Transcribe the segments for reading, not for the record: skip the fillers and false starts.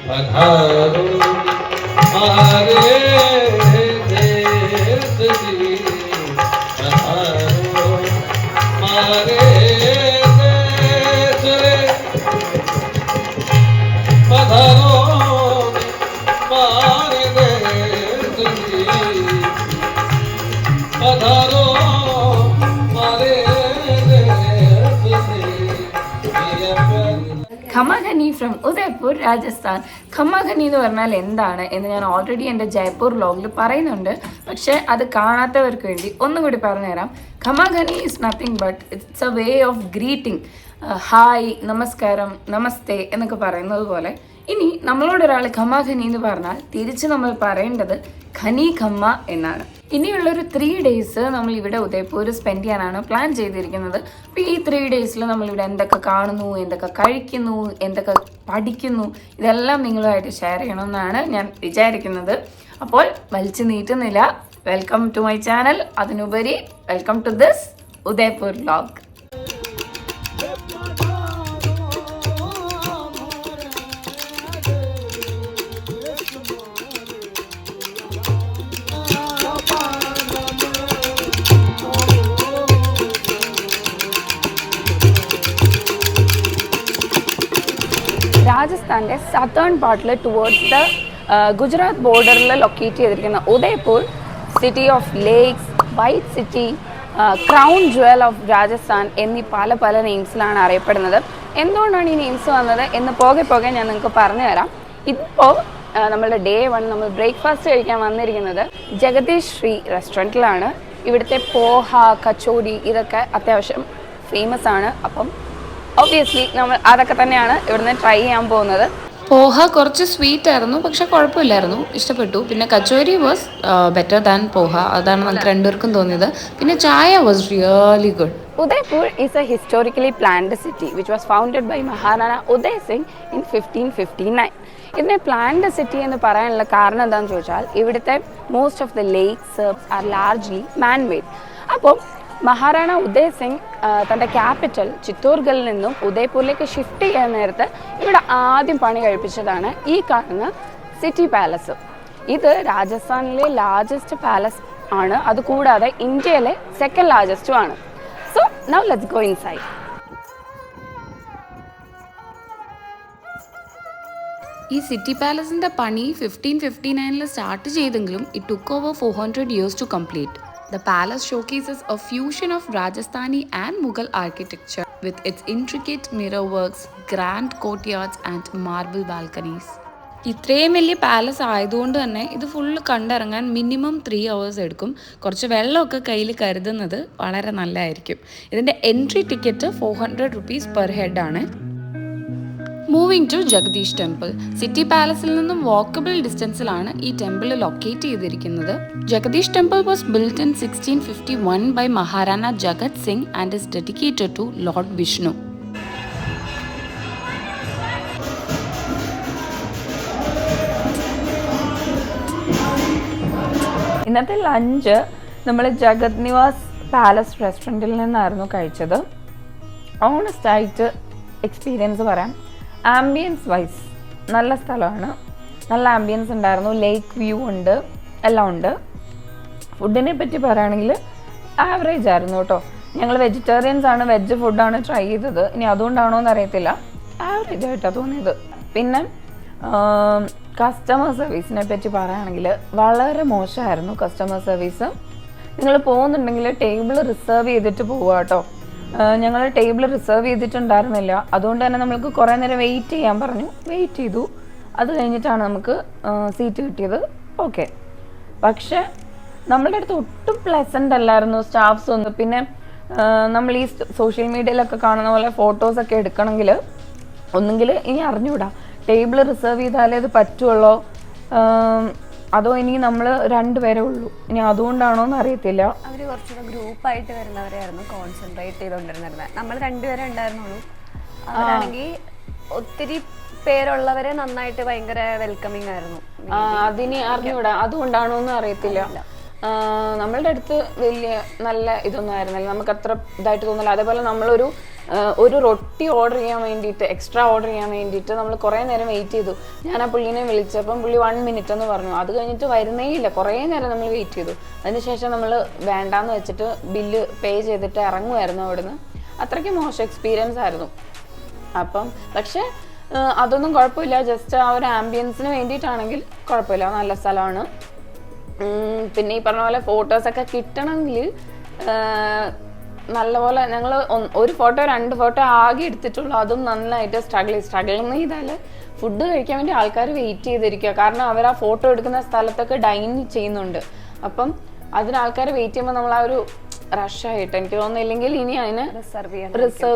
पधारो हमारे देश जी, पधारो हमारे देश रे, पधारो हमारे देश जी, पधारो हमारे देश रे। ഖമാഖനി ഫ്രം ഉദയ്പൂർ രാജസ്ഥാൻ. ഖമാഖനി എന്ന് പറഞ്ഞാൽ എന്താണ് എന്ന് ഞാൻ ഓൾറെഡി എൻ്റെ ജയ്പൂർ വ്ലോഗിൽ പറയുന്നുണ്ട്. പക്ഷേ അത് കാണാത്തവർക്ക് വേണ്ടി ഒന്നും കൂടി പറഞ്ഞുതരാം. Khammaghani is nothing but it's a way of greeting. Hi, നമസ്കാരം, നമസ്തേ എന്നൊക്കെ പറയുന്നത് പോലെ ഇനി നമ്മളോടൊരാൾ ഖമാഖനി എന്ന് പറഞ്ഞാൽ തിരിച്ച് നമ്മൾ പറയേണ്ടത് ഖനി ഖമ്മ എന്നാണ്. ഇനിയുള്ളൊരു 3 days നമ്മൾ ഇവിടെ ഉദയ്പൂർ സ്പെൻഡ് ചെയ്യാനാണ് പ്ലാൻ ചെയ്തിരിക്കുന്നത്. അപ്പോൾ ഈ 3 days നമ്മളിവിടെ എന്തൊക്കെ കാണുന്നു, എന്തൊക്കെ കഴിക്കുന്നു, എന്തൊക്കെ പഠിക്കുന്നു, ഇതെല്ലാം നിങ്ങളുമായിട്ട് ഷെയർ ചെയ്യണമെന്നാണ് ഞാൻ വിചാരിക്കുന്നത്. അപ്പോൾ വലിച്ചു നീട്ടുന്നില്ല. Welcome to my channel. അതിനുപരി welcome to this Udaipur vlog. രാജസ്ഥാൻ്റെ സതേൺ പാർട്ടിൽ ടുവേർഡ്സ് ദ ഗുജറാത്ത് ബോർഡറിൽ ലൊക്കേറ്റ് ചെയ്തിരിക്കുന്ന Udaipur, city of lakes, white city, crown jewel of Rajasthan എന്നീ പല പല നെയിംസിലാണ് അറിയപ്പെടുന്നത്. എന്തുകൊണ്ടാണ് ഈ നെയിംസ് വന്നത് എന്ന് പോകെ പോകെ ഞാൻ നിങ്ങൾക്ക് പറഞ്ഞു തരാം. ഇപ്പോൾ നമ്മളുടെ Day 1 നമ്മൾ ബ്രേക്ക്ഫാസ്റ്റ് കഴിക്കാൻ വന്നിരിക്കുന്നത് ജഗദീഷ് ശ്രീ റെസ്റ്റോറൻറ്റിലാണ്. ഇവിടുത്തെ പോഹ, കച്ചോടി ഇതൊക്കെ അത്യാവശ്യം ഫേമസ് ആണ്. അപ്പം ഒബ്വിയസ്ലി നമ്മൾ അതൊക്കെ തന്നെയാണ് ഇവിടുന്ന് ട്രൈ ചെയ്യാൻ പോകുന്നത്. പോഹ കുറച്ച് സ്വീറ്റ് ആയിരുന്നു, പക്ഷെ കുഴപ്പമില്ലായിരുന്നു, ഇഷ്ടപ്പെട്ടു. പിന്നെ kachori was better than poha, അതാണ് നമുക്ക് രണ്ടുപേർക്കും തോന്നിയത്. പിന്നെ chai was really good. Udaipur is a historically planned city which was founded by Maharana Uday Singh in 1559. ഇതിനെ പ്ലാൻഡ് സിറ്റി എന്ന് പറയാനുള്ള കാരണം എന്താണെന്ന് ചോദിച്ചാൽ ഇവിടുത്തെ most of the lakes are largely man made. അപ്പോൾ മഹാറാണ ഉദയ് സിംഗ് തൻ്റെ ക്യാപിറ്റൽ ചിത്തോർഗഡിൽ നിന്നും ഉദയ്പൂരിലേക്ക് ഷിഫ്റ്റ് ചെയ്യാൻ നേരത്ത് ഇവിടെ ആദ്യം പണി കഴിപ്പിച്ചതാണ് ഈ കാണുന്ന സിറ്റി പാലസ്. ഇത് രാജസ്ഥാനിലെ ലാർജസ്റ്റ് പാലസ് ആണ്. അതുകൂടാതെ ഇന്ത്യയിലെ 2nd ലാർജസ്റ്റും ആണ്. So now let's go inside. ഈ സിറ്റി പാലസിൻ്റെ പണി 1559 സ്റ്റാർട്ട് ചെയ്തെങ്കിലും it took over 400 years to complete. The palace showcases a fusion of Rajasthani and Mughal architecture with its intricate mirrorworks, grand courtyards and marble balconies. ഇത്രയും വലിയ palace ആയതുകൊണ്ട് തന്നെ ഇത് full കണ്ടിറങ്ങാൻ minimum 3 hours എടുക്കും. കുറച്ച് വെള്ളമൊക്കെ കയ്യിൽ കരുതുന്നത് വളരെ നല്ലതായിരിക്കും. ഇതിൻ്റെ entry ticket 400 rupees per head ആണ്. Moving to Jagdish temple. City പാലസിൽ നിന്നും വാക്കബിൾ ഡിസ്റ്റൻസിലാണ് ഈ ടെമ്പിൾ ലൊക്കേറ്റ് ചെയ്തിരിക്കുന്നത്. Jagdish temple was built in 1651 by Maharana Jagat Singh and is dedicated to Lord Vishnu. ഇന്നത്തെ ലഞ്ച് നമ്മൾ ജഗത് നിവാസ് പാലസ് റെസ്റ്റോറൻറ്റിൽ നിന്നായിരുന്നു കഴിച്ചത്. ഓണസ്റ്റ് ആയിട്ട് എക്സ്പീരിയൻസ് പറയാം. ആംബിയൻസ് വൈസ് നല്ല സ്ഥലമാണ്, നല്ല ആംബിയൻസ് ഉണ്ടായിരുന്നു, ലേക്ക് വ്യൂ ഉണ്ട്, എല്ലാം ഉണ്ട്. ഫുഡിനെ പറ്റി പറയുകയാണെങ്കിൽ ആവറേജ് ആയിരുന്നു കേട്ടോ. ഞങ്ങൾ വെജിറ്റേറിയൻസ് ആണ്, വെജ് ഫുഡാണ് ട്രൈ ചെയ്തത്. ഇനി അതുകൊണ്ടാണോ എന്ന് അറിയത്തില്ല, ആവറേജ് ആയിട്ടാണ് തോന്നിയത്. പിന്നെ കസ്റ്റമർ സർവീസിനെ പറ്റി പറയുകയാണെങ്കിൽ വളരെ മോശമായിരുന്നു കസ്റ്റമർ സർവീസ്. നിങ്ങൾ പോകുന്നുണ്ടെങ്കിൽ ടേബിൾ റിസർവ് ചെയ്തിട്ട് പോവുക കേട്ടോ. ഞങ്ങൾ ടേബിൾ റിസർവ് ചെയ്തിട്ടുണ്ടായിരുന്നില്ല, അതുകൊണ്ട് തന്നെ നമ്മൾക്ക് കുറേ നേരം വെയിറ്റ് ചെയ്യാൻ പറഞ്ഞു. വെയിറ്റ് ചെയ്തു, അത് കഴിഞ്ഞിട്ടാണ് നമുക്ക് സീറ്റ് കിട്ടിയത്. ഓക്കെ, പക്ഷേ നമ്മളുടെ അടുത്ത് ഒട്ടും പ്ലസൻ്റ് അല്ലായിരുന്നു സ്റ്റാഫ്സ് ഒന്നും. പിന്നെ നമ്മൾ ഈ സോഷ്യൽ മീഡിയയിലൊക്കെ കാണുന്ന പോലെ ഫോട്ടോസൊക്കെ എടുക്കണമെങ്കിൽ ഒന്നുകിൽ ഇനി അറിഞ്ഞുകൂടാ ടേബിൾ റിസർവ് ചെയ്താലേ അത് പറ്റുള്ളൂ, അതോ ഇനി നമ്മൾ 2 പേരേ ഉള്ളൂ, ഇനി അതുകൊണ്ടാണോ എന്ന് അറിയത്തില്ല. അവർ കുറച്ചുകൂടെ ഗ്രൂപ്പായിട്ട് വരുന്നവരെയായിരുന്നു കോൺസെൻട്രേറ്റ് ചെയ്തുകൊണ്ടിരുന്നത്. നമ്മൾ 2 പേരെ ഉണ്ടായിരുന്നുള്ളൂ. അവരാണെങ്കിൽ ഒത്തിരി പേരുള്ളവരെ നന്നായിട്ട് ഭയങ്കര വെൽക്കമിങ് ആയിരുന്നു. അതിന് അറിഞ്ഞൂടാ, അതുകൊണ്ടാണോ എന്ന് അറിയത്തില്ല. നമ്മളുടെ അടുത്ത് വലിയ നല്ല ഇതൊന്നും ആയിരുന്നില്ല, നമുക്ക് അത്ര ഇതായിട്ട് തോന്നില്ല. അതേപോലെ നമ്മളൊരു റൊട്ടി ഓർഡർ ചെയ്യാൻ വേണ്ടിയിട്ട്, എക്സ്ട്രാ ഓർഡർ ചെയ്യാൻ വേണ്ടിയിട്ട് നമ്മൾ കുറേ നേരം വെയിറ്റ് ചെയ്തു. ഞാൻ ആ പുള്ളിനെ വിളിച്ചപ്പം പുള്ളി 1 minute എന്ന് പറഞ്ഞു. അത് കഴിഞ്ഞിട്ട് വരുന്നേ ഇല്ല, കുറേ നേരം നമ്മൾ വെയിറ്റ് ചെയ്തു. അതിനുശേഷം നമ്മൾ വേണ്ടാന്ന് വെച്ചിട്ട് ബില്ല് പേ ചെയ്തിട്ട് ഇറങ്ങുമായിരുന്നു അവിടുന്ന്. അത്രയ്ക്ക് മോശം എക്സ്പീരിയൻസ് ആയിരുന്നു. അപ്പം പക്ഷേ അതൊന്നും കുഴപ്പമില്ല, ജസ്റ്റ് ആ ഒരു ആംബിയൻസിന് വേണ്ടിയിട്ടാണെങ്കിൽ കുഴപ്പമില്ല, നല്ല സ്ഥലമാണ്. പിന്നെ ഈ പറഞ്ഞ പോലെ ഫോട്ടോസൊക്കെ കിട്ടണമെങ്കിൽ നല്ലപോലെ ഞങ്ങൾ 1 ഫോട്ടോ 2 ഫോട്ടോ ആകെ എടുത്തിട്ടുള്ളൂ. അതും നന്നായിട്ട് സ്ട്രഗിൾ ചെയ്താൽ ഫുഡ് കഴിക്കാൻ വേണ്ടി ആൾക്കാർ വെയിറ്റ് ചെയ്തിരിക്കുക. കാരണം അവർ ആ ഫോട്ടോ എടുക്കുന്ന സ്ഥലത്തൊക്കെ ഡൈൻ ചെയ്യുന്നുണ്ട്. അപ്പം അതിന് ആൾക്കാർ വെയിറ്റ് ചെയ്യുമ്പോൾ നമ്മൾ ആ ഒരു റഷായിട്ട് എനിക്ക് തോന്നുന്നില്ലെങ്കിൽ ഇനി അതിന് റിസർവ്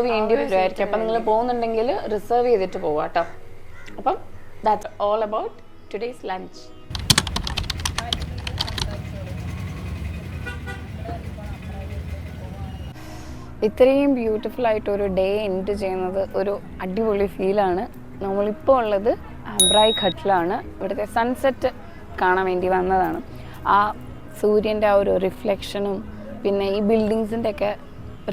ചെയ്യേണ്ടി വരുമായിരിക്കും. അപ്പം നിങ്ങൾ പോകുന്നുണ്ടെങ്കിൽ റിസർവ് ചെയ്തിട്ട് പോവാം കേട്ടോ. അപ്പം that's all about today's lunch. ഇത്രയും ബ്യൂട്ടിഫുൾ ആയിട്ടൊരു ഡേ എൻഡ് ചെയ്യുന്നത് ഒരു അടിപൊളി ഫീലാണ്. നമ്മളിപ്പോൾ ഉള്ളത് ആംബ്രായ് ഘട്ടിലാണ്. ഇവിടുത്തെ സൺസെറ്റ് കാണാൻ വേണ്ടി വന്നതാണ്. ആ സൂര്യൻ്റെ ആ ഒരു റിഫ്ലക്ഷനും പിന്നെ ഈ ബിൽഡിങ്സിൻ്റെ ഒക്കെ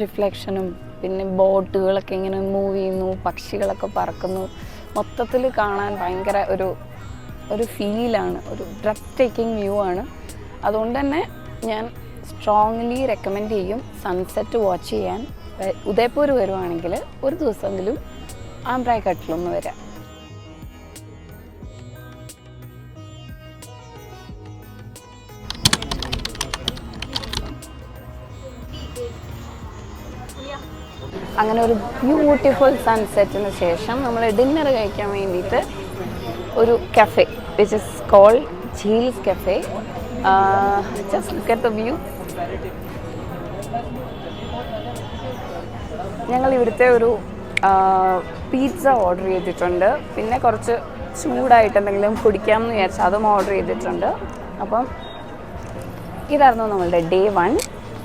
റിഫ്ലക്ഷനും പിന്നെ ബോട്ടുകളൊക്കെ ഇങ്ങനെ മൂവ് ചെയ്യുന്നു, പക്ഷികളൊക്കെ പറക്കുന്നു, മൊത്തത്തിൽ കാണാൻ ഭയങ്കര ഒരു ഫീലാണ്, ഒരു ബ്രെത്ത് ടേക്കിംഗ് വ്യൂ ആണ്. അതുകൊണ്ട് തന്നെ ഞാൻ സ്ട്രോങ്ലി റെക്കമെൻഡ് ചെയ്യും സൺസെറ്റ് വാച്ച് ചെയ്യാൻ. ഉദയ്പൂർ വരുവാണെങ്കിൽ ഒരു ദിവസമെങ്കിലും ആംബ്രായ് ഘട്ടിലൊന്ന് വരാം. അങ്ങനെ ഒരു ബ്യൂട്ടിഫുൾ സൺസെറ്റിന് ശേഷം നമ്മൾ ഡിന്നർ കഴിക്കാൻ വേണ്ടിയിട്ട് ഒരു cafe which is called Jheels cafe. Just look at the view. ഞങ്ങൾ ഇവിടുത്തെ ഒരു പിസ്സ ഓർഡർ ചെയ്തിട്ടുണ്ട്. പിന്നെ കുറച്ച് ചൂടായിട്ട് എന്തെങ്കിലും കുടിക്കാമെന്ന് വിചാരിച്ചാൽ അതും ഓർഡർ ചെയ്തിട്ടുണ്ട്. അപ്പം ഇതായിരുന്നു നമ്മളുടെ ഡേ 1.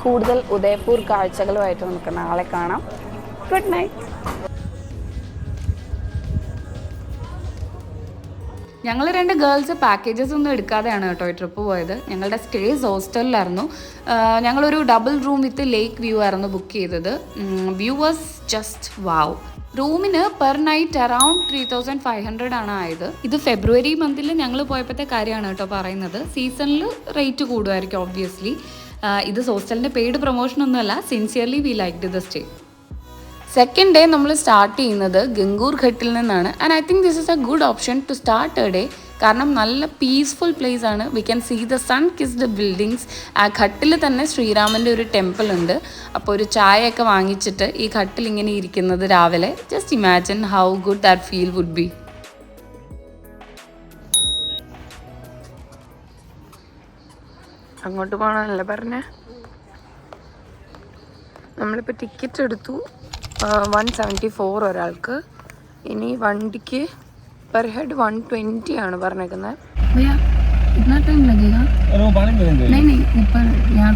കൂടുതൽ ഉദയ്പൂർ കാഴ്ചകളുമായിട്ട് നമുക്ക് നാളെ കാണാം. Good night. ഞങ്ങൾ 2 ഗേൾസ് പാക്കേജസ് ഒന്നും എടുക്കാതെയാണ് കേട്ടോ ഈ ട്രിപ്പ് പോയത്. ഞങ്ങളുടെ സ്റ്റേസ് ഹോസ്റ്റലിലായിരുന്നു. ഞങ്ങളൊരു double room with lake view ആയിരുന്നു ബുക്ക് ചെയ്തത്. വ്യൂ വാസ് ജസ്റ്റ് വാവ്. റൂമിന് പെർ നൈറ്റ് അറൗണ്ട് 3500 ആണ് ആയത്. ഇത് ഫെബ്രുവരി മന്തിൽ ഞങ്ങൾ പോയപ്പോഴത്തെ കാര്യമാണ് കേട്ടോ പറയുന്നത്. സീസണിൽ റേറ്റ് കൂടുമായിരിക്കും ഓബ്വിയസ്ലി. ഇത് ഹോസ്റ്റലിൻ്റെ പെയ്ഡ് പ്രൊമോഷനൊന്നുമല്ല. Sincerely we liked the stay. Second day നമ്മൾ സ്റ്റാർട്ട് ചെയ്യുന്നത് ഗംഗൂർ ഘട്ടിൽ നിന്നാണ്. And I think this is a good option to start a day. കാരണം നല്ല പീസ്ഫുൾ പ്ലേസ് ആണ്. We can see the sun kissed buildings. ആ ഘട്ടിൽ തന്നെ ശ്രീരാമൻ്റെ ഒരു ടെമ്പിൾ ഉണ്ട്. അപ്പോൾ ഒരു ചായയൊക്കെ വാങ്ങിച്ചിട്ട് ഈ ഘട്ടിൽ ഇങ്ങനെ ഇരിക്കുന്നത് രാവിലെ, just imagine how good that feel would be. അങ്ങോട്ട് പോകണമെന്നല്ലേ പറഞ്ഞേ. നമ്മളിപ്പോൾ ടിക്കറ്റ് എടുത്തു 174 ഒരാൾക്ക്. ഇനി വണ്ടിക്ക് പെർ ഹെഡ് 120 ആണ് പറഞ്ഞേക്കുന്നത്. भैया कितना टाइम लगेगा? वो 12 मिनट लगेंगे। नहीं ऊपर यहाँ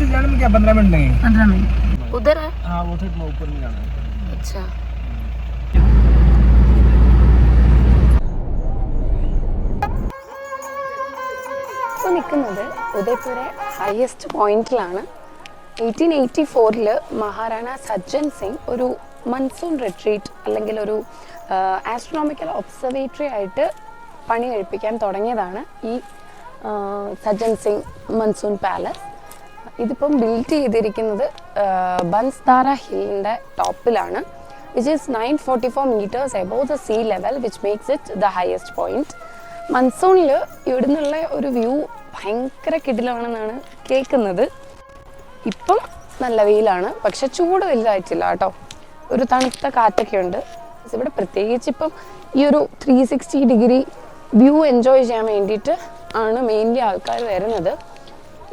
से जाने में क्या 15 मिनट लगेंगे। 15 मिनट उधर है? हाँ वो थोड़ा ऊपर में जाना है। अच्छा. ഇപ്പോൾ നിൽക്കുന്നത് ഉദയ്പൂരെ ഹയസ്റ്റ് പോയിന്റിലാണ്. 1884 മഹാറാണ സജ്ജൻ സിംഗ് ഒരു മൺസൂൺ റിട്രീറ്റ് അല്ലെങ്കിൽ ഒരു ആസ്ട്രോണോമിക്കൽ ഒബ്സർവേറ്ററി ആയിട്ട് പണി കഴിപ്പിക്കാൻ തുടങ്ങിയതാണ് ഈ സജ്ജൻ സിംഗ് മൺസൂൺ പാലസ്. ഇതിപ്പം ബിൽഡ് ചെയ്തിരിക്കുന്നത് ബൻസ്താര ഹില്ലിൻ്റെ ടോപ്പിലാണ്, which is 944 meters above the sea level, which makes it the highest point. മൺസൂണിൽ ഇവിടെ നിന്നുള്ള ഒരു വ്യൂ ഭയങ്കര കിടിലമാണെന്നാണ് കേൾക്കുന്നത്. ഇപ്പം നല്ല വെയിലാണ്, പക്ഷെ ചൂട് വലുതായിട്ടില്ല കേട്ടോ. ഒരു തണുത്ത കാറ്റൊക്കെ ഉണ്ട്. ഇവിടെ പ്രത്യേകിച്ച് ഇപ്പം ഈ ഒരു 360 ഡിഗ്രി വ്യൂ എൻജോയ് ചെയ്യാൻ വേണ്ടിയിട്ട് ആണ് മെയിൻലി ആൾക്കാർ വരുന്നത്.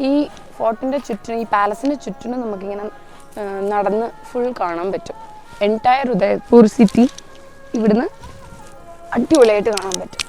ഈ ഫോർട്ടിൻ്റെ ചുറ്റിനും ഈ പാലസിൻ്റെ ചുറ്റിനും നമുക്കിങ്ങനെ നടന്ന് ഫുൾ കാണാൻ പറ്റും. എൻറ്റയർ ഉദയ്പൂർ സിറ്റി ഇവിടുന്ന് അടിപൊളിയായിട്ട് കാണാൻ പറ്റും.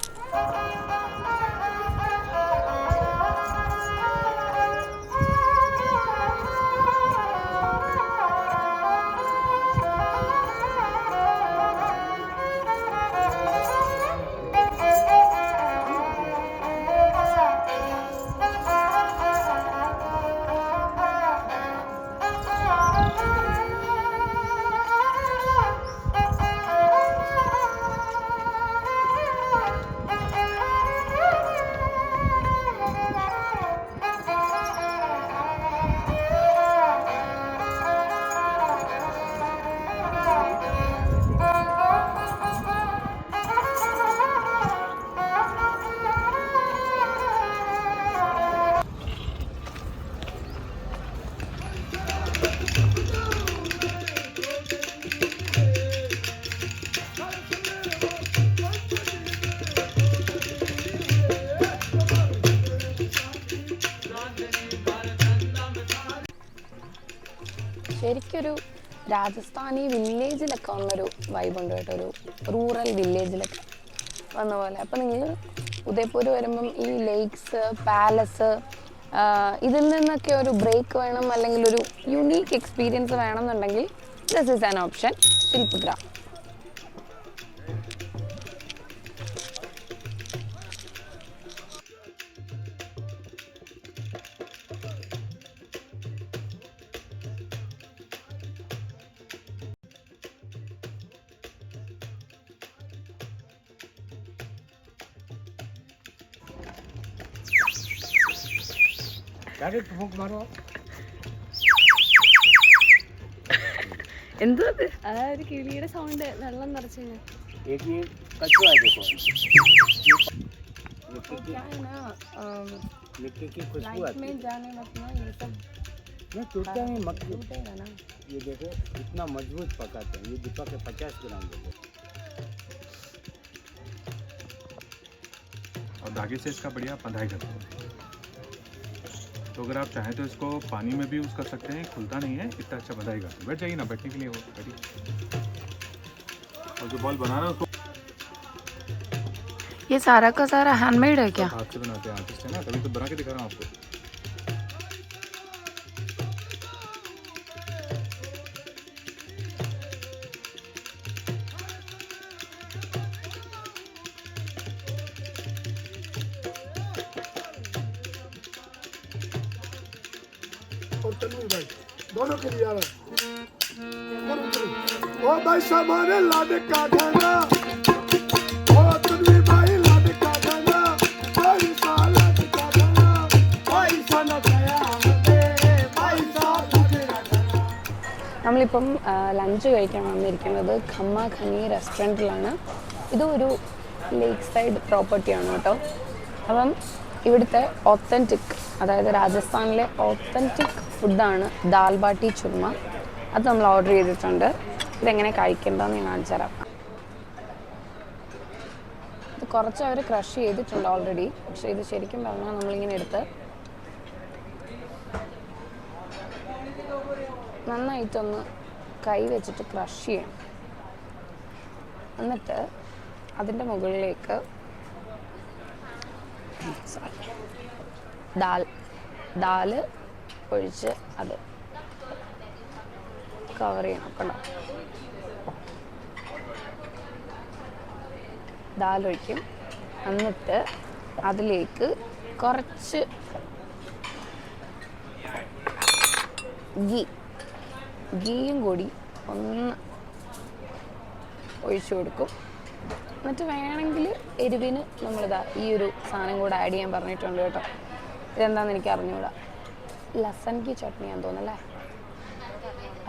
ശരിക്കൊരു രാജസ്ഥാനി വില്ലേജിലൊക്കെ വന്നൊരു വൈബുണ്ട് കേട്ടോ, ഒരു റൂറൽ വില്ലേജിലൊക്കെ വന്ന പോലെ. അപ്പം നിങ്ങൾ ഉദയ്പൂർ വരുമ്പം ഈ ലേക്സ്, പാലസ്, ഇതിൽ നിന്നൊക്കെ ഒരു ബ്രേക്ക് വേണം, അല്ലെങ്കിൽ ഒരു യുണീക്ക് എക്സ്പീരിയൻസ് വേണമെന്നുണ്ടെങ്കിൽ ദിസ് ഈസ് ആൻ ഓപ്ഷൻ, ശില്പഗ്രാം. എന്താ ഒരു കിളിയുടെ സൗണ്ട് വെള്ളം നിറച്ചു. नहीं टूटता नहीं, मक्खी टूटेगा ना. ये देखो इतना मजबूत पकाते हैं, ये दीपक के 50 ग्राम देते. और धागे से इसका बढ़िया बंधाई करते हैं. तो अगर आप चाहें तो इसको पानी में भी यूज़ कर सकते हैं, खुलता नहीं है, इतना अच्छा बंधाई करते हैं. बैठ जाइए ना, बैठने के लिए वो बैठिए. और जो बॉल बना रहा है उसको ये सारा का सारा हैंडमेड है क्या? हाथ से बनाते हैं, आर्टिस्ट है ना, तभी तो बना के दिखा रहा हूँ आपको. दोनों के लिए ओ भाई सामाने लाने का गाना, ओ तुमने भाई लाने का गाना, भाई साला का गाना, भाई साला गया भाई साला. നമ്മളിപ്പം ലഞ്ച് കഴിക്കാൻ വന്നിരിക്കുന്നത് ഖമ്മ ഖനി റെസ്റ്റോറൻറ്റിലാണ്. ഇതൊരു ലേക്ക് സൈഡ് പ്രോപ്പർട്ടിയാണ് കേട്ടോ. അപ്പം ഇവിടുത്തെ ഒത്തൻറ്റിക്, അതായത് രാജസ്ഥാനിലെ ഒത്തൻറ്റിക് ഫുഡാണ് ദാൽ ബാട്ടി ചുർമ. അത് നമ്മൾ ഓർഡർ ചെയ്തിട്ടുണ്ട്. ഇതെങ്ങനെ കഴിക്കേണ്ടതെന്ന് ഞാൻ കാണിച്ചു തരാം. ഇത് കുറച്ച് അവർ ക്രഷ് ചെയ്തിട്ടുണ്ട് ഓൾറെഡി, പക്ഷേ ഇത് ശരിക്കും പറഞ്ഞാൽ നമ്മളിങ്ങനെ എടുത്ത് നന്നായിട്ടൊന്ന് കൈ വെച്ചിട്ട് ക്രഷ് ചെയ്യണം. എന്നിട്ട് അതിൻ്റെ മുകളിലേക്ക് ദാല് ഒഴിച്ച് അത് കവർ ചെയ്യണം. കണ്ടോ, ദാലൊഴിക്കും. എന്നിട്ട് അതിലേക്ക് കുറച്ച് ഗീയും കൂടി ഒന്ന് ഒഴിച്ചു കൊടുക്കും. എന്നിട്ട് വേണമെങ്കിൽ എരിവിന് നമ്മളിതാ ഈ ഒരു സാധനം കൂടെ ആഡ് ചെയ്യാൻ പറഞ്ഞിട്ടുണ്ട് കേട്ടോ. ഇതെന്താണെന്ന് എനിക്ക് അറിഞ്ഞൂടാ. ലസൻ കി ചട്നിയാന്ന് തോന്നല്ലേ,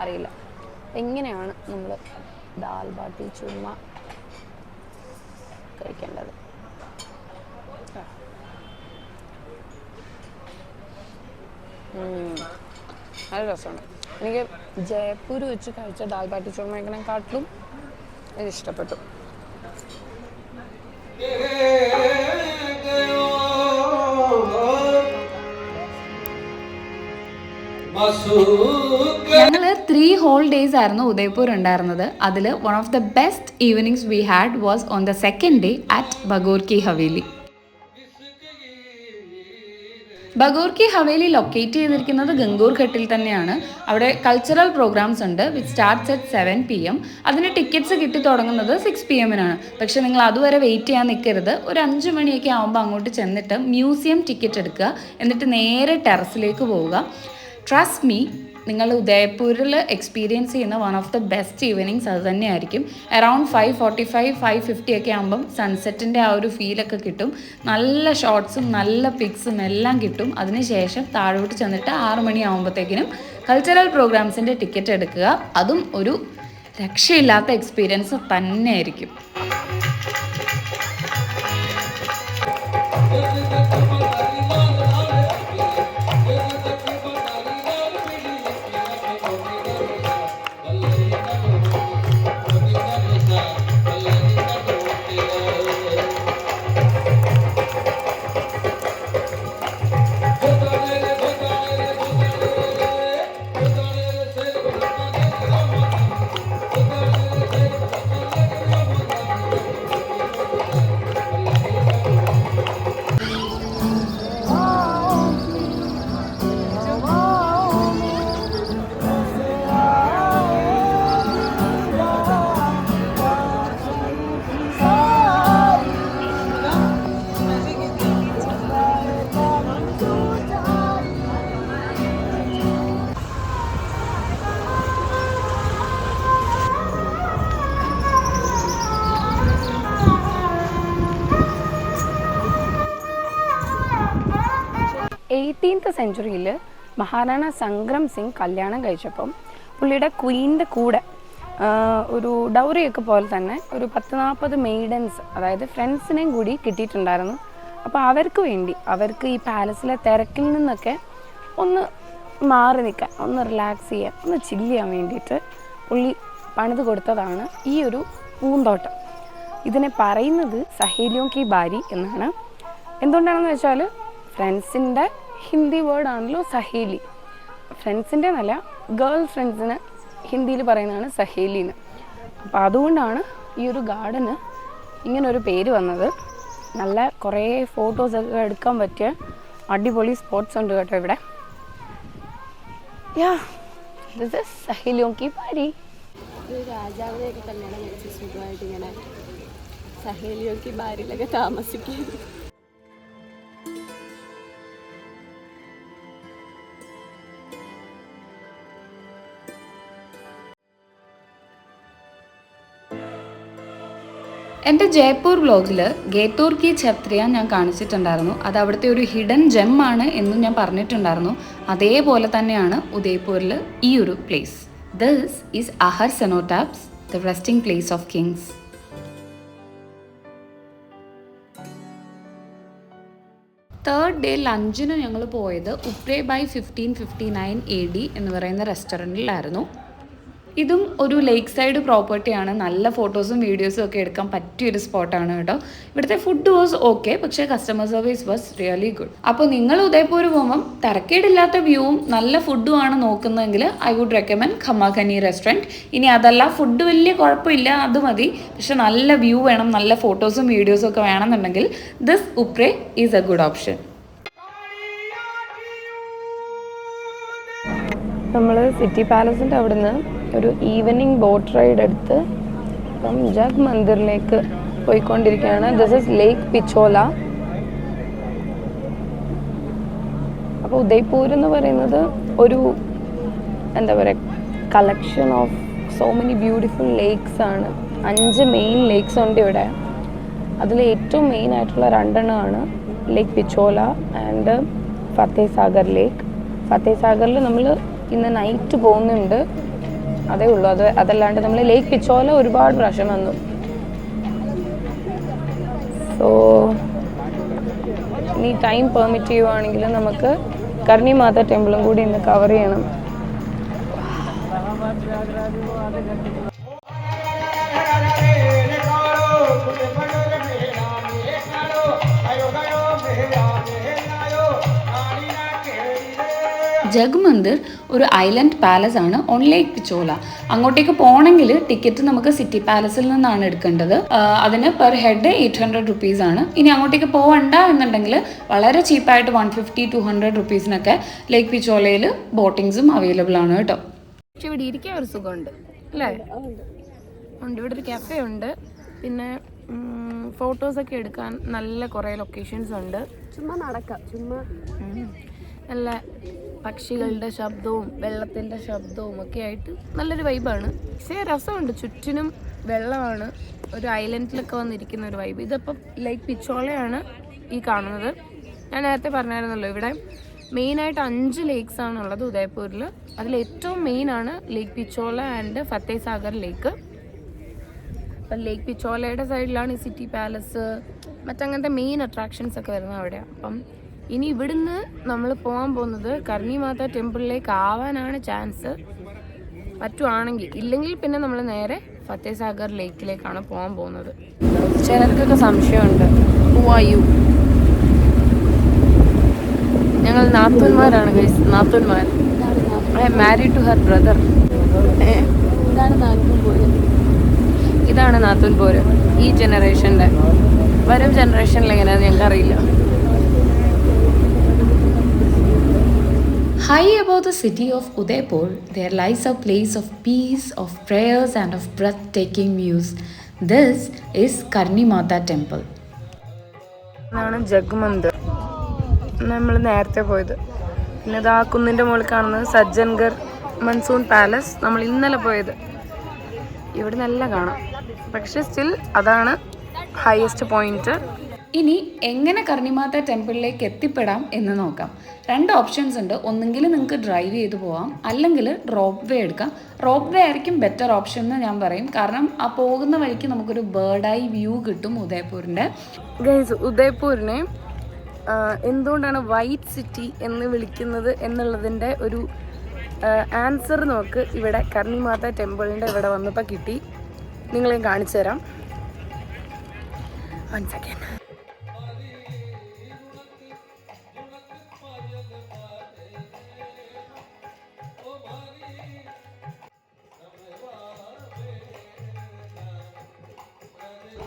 അറിയില്ല. എങ്ങനെയാണ് നമ്മൾ ദാൽ ബാട്ടി ചുർമ കഴിക്കേണ്ടത്? നല്ല രസമുണ്ട്. എനിക്ക് ജയ്പൂർ വെച്ച് കഴിച്ച ദാൽ ബാട്ടി ചുർമയെക്കാളും ഇത് ഇഷ്ടപ്പെട്ടു. ഞങ്ങൾ 3 whole days ആയിരുന്നു ഉദയ്പൂർ ഉണ്ടായിരുന്നത്. അതിൽ one of the best evenings we had was on the second day at Bagore ki Haveli. Bagore ki Haveli locate ചെയ്തിരിക്കുന്നത് ഗംഗൂർ ഘട്ടിൽ തന്നെയാണ്. അവിടെ കൾച്ചറൽ പ്രോഗ്രാംസ് ഉണ്ട് വിച്ച് സ്റ്റാർട്ട്സ് അറ്റ് 7 PM. അതിന് ടിക്കറ്റ്സ് കിട്ടി തുടങ്ങുന്നത് 6 PM-നാണ്. പക്ഷെ നിങ്ങൾ അതുവരെ വെയിറ്റ് ചെയ്യാൻ നിൽക്കരുത്. ഒരു 5 മണിയൊക്കെ ആകുമ്പോൾ അങ്ങോട്ട് ചെന്നിട്ട് മ്യൂസിയം ടിക്കറ്റ് എടുക്കുക. എന്നിട്ട് നേരെ ടെറസിലേക്ക് പോവുക. ട്രസ്റ്റ് മീ, നിങ്ങൾ ഉദയ്പൂരിൽ എക്സ്പീരിയൻസ് ചെയ്യുന്ന one of the best evenings അത് തന്നെയായിരിക്കും. അറൗണ്ട് 5:45, 5:50 ഒക്കെ ആകുമ്പം സൺസെറ്റിൻ്റെ ആ ഒരു ഫീലൊക്കെ കിട്ടും. നല്ല ഷോട്ട്സും നല്ല പിക്സും എല്ലാം കിട്ടും. അതിനുശേഷം താഴോട്ട് ചെന്നിട്ട് 6 മണിയാകുമ്പോഴത്തേക്കിനും കൾച്ചറൽ പ്രോഗ്രാംസിൻ്റെ ടിക്കറ്റ് എടുക്കുക. അതും ഒരു രക്ഷയില്ലാത്ത എക്സ്പീരിയൻസ് തന്നെയായിരിക്കും. 18th സെഞ്ച്വറിയിൽ മഹാരാണ സംഗ്രം സിംഗ് കല്യാണം കഴിച്ചപ്പം പുള്ളിയുടെ ക്വീൻ്റെ കൂടെ ഒരു ഡൗറിയൊക്കെ പോലെ തന്നെ ഒരു 10-40 മെയ്ഡൻസ്, അതായത് ഫ്രണ്ട്സിനെയും കൂടി കിട്ടിയിട്ടുണ്ടായിരുന്നു. അപ്പോൾ അവർക്ക് വേണ്ടി, അവർക്ക് ഈ പാലസിലെ തിരക്കിൽ നിന്നൊക്കെ ഒന്ന് മാറി നിൽക്കാൻ, ഒന്ന് റിലാക്സ് ചെയ്യാൻ, ഒന്ന് ചില്ല് ചെയ്യാൻ വേണ്ടിയിട്ട് പുള്ളി പണിത് കൊടുത്തതാണ് ഈ ഒരു പൂന്തോട്ടം. ഇതിനെ പറയുന്നത് സഹേലിയോं की बारी എന്നാണ്. എന്തുകൊണ്ടാണെന്ന് വെച്ചാൽ ഫ്രണ്ട്സിൻ്റെ ഹിന്ദി വേർഡാണല്ലോ സഹേലി. ഫ്രണ്ട്സിൻ്റെ എന്നല്ല, ഗേൾ ഫ്രണ്ട്സിന് ഹിന്ദിയിൽ പറയുന്നതാണ് സഹേലിന്ന്. അപ്പോൾ അതുകൊണ്ടാണ് ഈ ഒരു ഗാർഡന് ഇങ്ങനൊരു പേര് വന്നത്. നല്ല കുറേ ഫോട്ടോസൊക്കെ എടുക്കാൻ പറ്റിയ അടിപൊളി സ്പോട്ട്സ് ഉണ്ട് കേട്ടോ ഇവിടെ. യാ, ദിസ് ഈസ് സഹേലിയോं की बारी. രാജാവിനെയൊക്കെ കല്യാണം കഴിച്ച് സുഖമായിട്ട് ഇങ്ങനെ സഹേലിയോं की बारीലൊക്കെ താമസിക്കും. എൻ്റെ ജയ്പൂർ വ്ലോഗിൽ ഗേത്തോർ കി ഛത്രിയ ഞാൻ കാണിച്ചിട്ടുണ്ടായിരുന്നു. അത് അവിടുത്തെ ഒരു ഹിഡൻ ജെം ആണ് എന്നും ഞാൻ പറഞ്ഞിട്ടുണ്ടായിരുന്നു. അതേപോലെ തന്നെയാണ് ഉദയ്പൂരിൽ ഈ ഒരു place. This is Ahar cenotaphs, the resting place of kings. Third day ലഞ്ചിന് ഞങ്ങൾ പോയത് ഉപ്രേ ബൈ 1559 AD എന്ന് പറയുന്ന റെസ്റ്റോറൻറ്റിലായിരുന്നു. ഇതും ഒരു ലേക്ക് സൈഡ് പ്രോപ്പർട്ടിയാണ്. നല്ല ഫോട്ടോസും വീഡിയോസും ഒക്കെ എടുക്കാൻ പറ്റിയൊരു സ്പോട്ടാണ് കേട്ടോ. ഇവിടുത്തെ ഫുഡ് വാസ് ഓക്കെ, പക്ഷേ customer service was really good. അപ്പോൾ നിങ്ങൾ ഉദയ്പൂർ പോകുമ്പം തിരക്കേടില്ലാത്ത വ്യൂവും നല്ല ഫുഡും ആണ് നോക്കുന്നതെങ്കിൽ ഐ വുഡ് റെക്കമെൻഡ് ഖമാഖനി റെസ്റ്റോറൻറ്റ്. ഇനി അതല്ല, ഫുഡ് വലിയ കുഴപ്പമില്ല, അത് മതി, പക്ഷെ നല്ല വ്യൂ വേണം, നല്ല ഫോട്ടോസും വീഡിയോസും ഒക്കെ വേണമെന്നുണ്ടെങ്കിൽ this Upre is a good option. നമ്മൾ സിറ്റി പാലസിൻ്റെ അവിടുന്ന് ഒരു ഈവനിങ് ബോട്ട് റൈഡ് എടുത്ത് ഇപ്പം ജഗ് മന്ദിറിലേക്ക് പോയിക്കൊണ്ടിരിക്കുകയാണ്. ദിസ് ഇസ് ലേക്ക് പിച്ചോല. അപ്പോൾ ഉദയ്പൂർ എന്ന് പറയുന്നത് ഒരു എന്താ പറയുക, collection of so many beautiful lakes ആണ്. 5 മെയിൻ ലേക്സ് ഉണ്ട് ഇവിടെ. അതിൽ ഏറ്റവും മെയിൻ ആയിട്ടുള്ള 2 എണ്ണമാണ് ലേക്ക് പിച്ചോല ആൻഡ് ഫത്തേസാഗർ ലേക്ക്. ഫത്തേസാഗറിൽ നമ്മൾ ഇന്ന് നൈറ്റ് പോകുന്നുണ്ട്, അതേ ഉള്ളൂ. അതല്ലാണ്ട് നമ്മൾ ലേക്ക് പിച്ചോല ഒരുപാട് പ്രാവശ്യം വന്നു. സോ ഇനി ടൈം പെർമിറ്റ് ചെയ്യുവാണെങ്കിൽ നമുക്ക് കർണി മാതാ ടെമ്പിളും കൂടി ഇന്ന് കവർ ചെയ്യണം. ജഗ് മന്ദിർ ഒരു ഐലൻഡ് പാലസ് ആണ് ഓൺ ലേക്ക് പിച്ചോല. അങ്ങോട്ടേക്ക് പോകണമെങ്കിൽ ടിക്കറ്റ് നമുക്ക് സിറ്റി പാലസിൽ നിന്നാണ് എടുക്കേണ്ടത്. അതിന് പെർ ഹെഡ് 800 റുപ്പീസ് ആണ്. ഇനി അങ്ങോട്ടേക്ക് പോകണ്ട എന്നുണ്ടെങ്കിൽ വളരെ ചീപ്പായിട്ട് 150-200 റുപ്പീസിനൊക്കെ ലേക്ക് പിച്ചോലയിൽ ബോട്ടിങ്സും അവൈലബിൾ ആണ് കേട്ടോ. പക്ഷെ ഇവിടെ ഇരിക്കാൻ ഒരു സുഖമുണ്ട് അല്ലേ? ഉണ്ട്. ഇവിടെ ഒരു കഫേ ഉണ്ട്, പിന്നെ ഫോട്ടോസൊക്കെ എടുക്കാൻ നല്ല കുറേ ലൊക്കേഷൻസ് ഉണ്ട്. ചുമ്മാ നടക്കാം, ചുമ്മാ നല്ല പക്ഷികളുടെ ശബ്ദവും വെള്ളത്തിൻ്റെ ശബ്ദവും ഒക്കെ ആയിട്ട് നല്ലൊരു വൈബാണ്. പക്ഷേ രസമുണ്ട്, ചുറ്റിനും വെള്ളമാണ്, ഒരു ഐലൻഡിലൊക്കെ വന്നിരിക്കുന്ന ഒരു വൈബ്. ഇതിപ്പം ലേക്ക് പിച്ചോളയാണ് ഈ കാണുന്നത്. ഞാൻ നേരത്തെ പറഞ്ഞായിരുന്നല്ലോ, ഇവിടെ മെയിനായിട്ട് 5 ലേക്സ് ആണുള്ളത് ഉദയ്പൂരിൽ. അതിലേറ്റവും മെയിനാണ് ലേക്ക് പിച്ചോല ആൻഡ് ഫത്തേസാഗർ ലേക്ക്. അപ്പം ലേക്ക് പിച്ചോലയുടെ സൈഡിലാണ് ഈ സിറ്റി പാലസ്, മറ്റങ്ങനത്തെ മെയിൻ അട്രാക്ഷൻസ് ഒക്കെ വരുന്നത് അവിടെയാണ്. അപ്പം ഇനി ഇവിടുന്ന് നമ്മൾ പോകാൻ പോകുന്നത് കർണി മാതാ ടെമ്പിളിലേക്ക് ആവാനാണ് ചാൻസ്, പറ്റുവാണെങ്കിൽ. ഇല്ലെങ്കിൽ പിന്നെ നമ്മൾ നേരെ ഫത്തേസാഗർ ലേക്കിലേക്കാണ് പോകാൻ പോകുന്നത്. ചിലർക്കൊക്കെ സംശയമുണ്ട്, ഹു ആർ യു? ഞങ്ങൾ നാത്തൂന്മാരാണ് ഗൈസ്, നാത്തൂന്മാർ. I am married to her brother. ഇതാണ് നാത്തൂൻ പോര്. ഈ ജനറേഷൻ്റെ വരും ജനറേഷനിൽ എങ്ങനെയാണെന്ന് ഞങ്ങൾക്കറിയില്ല. High above the city of Udaipur, there lies a place of peace, of prayers and of breathtaking views. This is Karni Mata Temple. ഇതാണ് ജഗ് മന്ദിർ, നമ്മൾ നേരത്തെ പോയത്. പിന്നെ ഇത് ആ കുന്നിൻ്റെ മുകളിൽ കാണുന്നത് സജ്ജൻഗർ മൺസൂൺ പാലസ്, നമ്മൾ ഇന്നലെ പോയത്. ഇവിടെ നല്ല കാണാം, പക്ഷെ സ്റ്റിൽ അതാണ് ഹയസ്റ്റ് പോയിന്റ്. ഇനി എങ്ങനെ കർണിമാത ടെമ്പിളിലേക്ക് എത്തിപ്പെടാം എന്ന് നോക്കാം. 2 ഓപ്ഷൻസ് ഉണ്ട്. ഒന്നെങ്കിൽ നിങ്ങൾക്ക് ഡ്രൈവ് ചെയ്ത് പോവാം, അല്ലെങ്കിൽ റോപ്പ് വേ എടുക്കാം. റോപ്പ് വേ ആയിരിക്കും ബെറ്റർ ഓപ്ഷൻ എന്ന് ഞാൻ പറയും. കാരണം ആ പോകുന്ന വഴിക്ക് നമുക്കൊരു ബേർഡ് ഐ വ്യൂ കിട്ടും ഉദയ്പൂരിൻ്റെ. ഗൈസ്, ഉദയ്പൂരിനെ എന്തുകൊണ്ടാണ് വൈറ്റ് സിറ്റി എന്ന് വിളിക്കുന്നത് എന്നുള്ളതിൻ്റെ ഒരു ആൻസർ നമുക്ക് ഇവിടെ കർണിമാത ടെമ്പിളിൻ്റെ ഇവിടെ വന്നപ്പോൾ കിട്ടി. നിങ്ങളെ കാണിച്ചു തരാം. 1 സെക്കൻഡ്.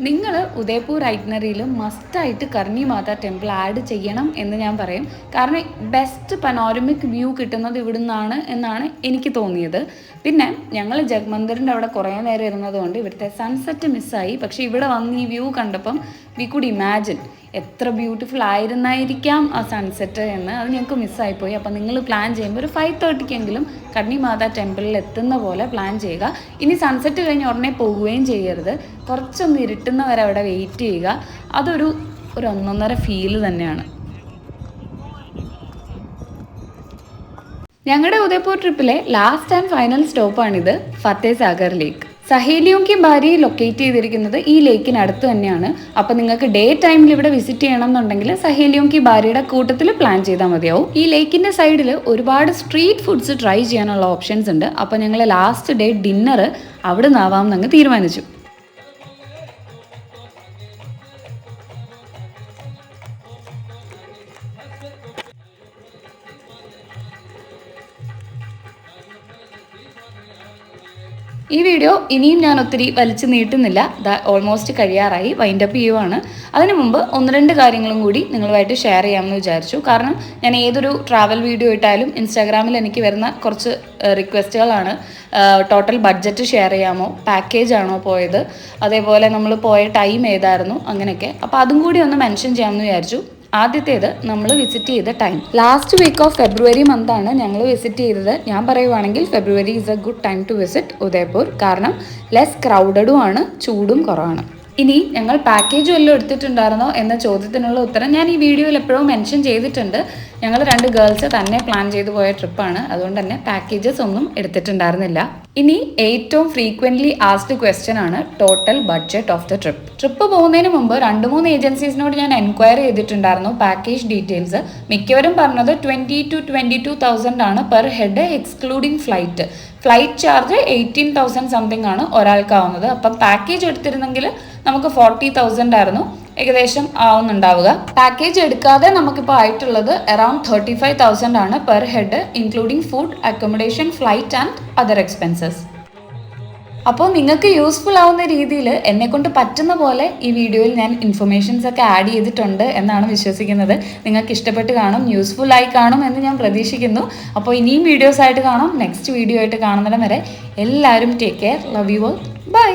നിങ്ങൾ ഉദയ്പൂർ ഐറ്റിനറിയിൽ മസ്റ്റായിട്ട് കർണിമാത ടെമ്പിൾ ആഡ് ചെയ്യണം എന്ന് ഞാൻ പറയും. കാരണം ബെസ്റ്റ് പനോരമിക് വ്യൂ കിട്ടുന്നത് ഇവിടെ നിന്നാണ് എന്നാണ് എനിക്ക് തോന്നിയത്. പിന്നെ ഞങ്ങൾ ജഗ്മന്ദിറിൻ്റെ അവിടെ കുറേ നേരം ഇരുന്നതുകൊണ്ട് ഇവിടുത്തെ സൺസെറ്റ് മിസ്സായി. പക്ഷേ ഇവിടെ വന്ന് ഈ വ്യൂ കണ്ടപ്പം വി കുഡ് ഇമാജിൻ എത്ര ബ്യൂട്ടിഫുൾ ആയിരുന്നായിരിക്കാം ആ സൺസെറ്റ് എന്ന്. അത് ഞങ്ങൾക്ക് മിസ്സായിപ്പോയി. അപ്പോൾ നിങ്ങൾ പ്ലാൻ ചെയ്യുമ്പോൾ ഒരു 5:30 കർണിമാത ടെമ്പിളിൽ എത്തുന്ന പോലെ പ്ലാൻ ചെയ്യുക. ഇനി സൺസെറ്റ് കഴിഞ്ഞ് ഉടനെ പോവുകയും ചെയ്യരുത്. കുറച്ചൊന്ന് ഇരുട്ടുന്നവരെ അവിടെ വെയിറ്റ് ചെയ്യുക. അതൊരു 1.5 ഫീല് തന്നെയാണ്. ഞങ്ങളുടെ ഉദയ്പൂർ ട്രിപ്പിലെ ലാസ്റ്റ് ആൻഡ് ഫൈനൽ സ്റ്റോപ്പാണിത്, ഫത്തേഹ് സാഗർ ലേക്ക്. സഹേലിയോം കി ബാരി ലൊക്കേറ്റ് ചെയ്തിരിക്കുന്നത് ഈ ലേക്കിനടുത്ത് തന്നെയാണ്. അപ്പോൾ നിങ്ങൾക്ക് ഡേ ടൈമിൽ ഇവിടെ വിസിറ്റ് ചെയ്യണം എന്നുണ്ടെങ്കിൽ സഹേലിയോം കി ബാരിയുടെ കൂട്ടത്തിൽ പ്ലാൻ ചെയ്താൽ മതിയാവും. ഈ ലേക്കിൻ്റെ സൈഡിൽ ഒരുപാട് സ്ട്രീറ്റ് ഫുഡ്സ് ട്രൈ ചെയ്യാനുള്ള ഓപ്ഷൻസ് ഉണ്ട്. അപ്പോൾ ഞങ്ങൾ ലാസ്റ്റ് ഡേ ഡിന്നർ അവിടെ നിന്നാവാം എന്നങ്ങ് തീരുമാനിച്ചു. ഈ വീഡിയോ ഇനിയും ഞാൻ ഒത്തിരി വലിച്ചു നീട്ടുന്നില്ല. ഓൾമോസ്റ്റ് കഴിയാറായി, വൈൻഡപ്പ് ചെയ്യുവാണ്. അതിനു മുമ്പ് 1-2 കാര്യങ്ങളും കൂടി നിങ്ങളുമായിട്ട് ഷെയർ ചെയ്യാമെന്ന് വിചാരിച്ചു. കാരണം ഞാൻ ഏതൊരു ട്രാവൽ വീഡിയോ ഇട്ടാലും ഇൻസ്റ്റാഗ്രാമിൽ എനിക്ക് വരുന്ന കുറച്ച് റിക്വസ്റ്റുകളാണ്. ടോട്ടൽ ബഡ്ജറ്റ് ഷെയർ ചെയ്യാമോ, പാക്കേജ് ആണോ പോയത്, അതേപോലെ നമ്മൾ പോയ ടൈം ഏതായിരുന്നു, അങ്ങനെയൊക്കെ. അപ്പോൾ അതും കൂടി ഒന്ന് മെൻഷൻ ചെയ്യാമെന്ന് വിചാരിച്ചു. ആദ്യത്തേത് നമ്മൾ വിസിറ്റ് ചെയ്ത time last week of February മന്താണ് ഞങ്ങൾ വിസിറ്റ് ചെയ്തത്. ഞാൻ പറയുവാണെങ്കിൽ February is a good time to visit Udaipur. കാരണം ലെസ് ക്രൗഡഡും ആണ്, ചൂടും കുറവാണ്. ഇനി ഞങ്ങൾ പാക്കേജ് വല്ലതും എടുത്തിട്ടുണ്ടായിരുന്നോ എന്ന ചോദ്യത്തിനുള്ള ഉത്തരം ഞാൻ ഈ വീഡിയോയിൽ എപ്പോഴും മെൻഷൻ ചെയ്തിട്ടുണ്ട്. ഞങ്ങൾ 2 ഗേൾസ് തന്നെ പ്ലാൻ ചെയ്തു പോയ ട്രിപ്പാണ്. അതുകൊണ്ട് തന്നെ പാക്കേജസ് ഒന്നും എടുത്തിട്ടുണ്ടായിരുന്നില്ല. ഇനി ഏറ്റവും ഫ്രീക്വൻ്റ്ലി ആസ്ക്ഡ് ക്വസ്റ്റ്യൻ ആണ് total budget of the trip. Trip പോകുന്നതിന് മുമ്പ് 2-3 ഏജൻസീസിനോട് ഞാൻ എൻക്വയറി ചെയ്തിട്ടുണ്ടായിരുന്നു പാക്കേജ് ഡീറ്റെയിൽസ്. മിക്കവരും പറഞ്ഞത് 20,000 to 22,000 ആണ് per head excluding flight. Flight charge 18,000 something ആണ് ഒരാൾക്കാവുന്നത്. അപ്പം പാക്കേജ് എടുത്തിരുന്നെങ്കിൽ നമുക്ക് 40,000 ആയിരുന്നു ഏകദേശം ആവുന്നുണ്ടാവുക. പാക്കേജ് എടുക്കാതെ നമുക്കിപ്പോൾ ആയിട്ടുള്ളത് അറൌണ്ട് 35,000 ആണ് per head, including food, accommodation, flight and other expenses. അപ്പോൾ നിങ്ങൾക്ക് യൂസ്ഫുൾ ആവുന്ന രീതിയിൽ എന്നെക്കൊണ്ട് പറ്റുന്ന പോലെ ഈ വീഡിയോയിൽ ഞാൻ ഇൻഫർമേഷൻസ് ഒക്കെ ആഡ് ചെയ്തിട്ടുണ്ട് എന്നാണ് വിശ്വസിക്കുന്നത്. നിങ്ങൾക്ക് ഇഷ്ടപ്പെട്ട് കാണും, യൂസ്ഫുൾ ആയി കാണും എന്ന് ഞാൻ പ്രതീക്ഷിക്കുന്നു. അപ്പോൾ ഇനിയും വീഡിയോസ് ആയിട്ട് കാണാം. നെക്സ്റ്റ് വീഡിയോ ആയിട്ട് കാണുന്നിടം വരെ എല്ലാവരും take care. Love you all. By.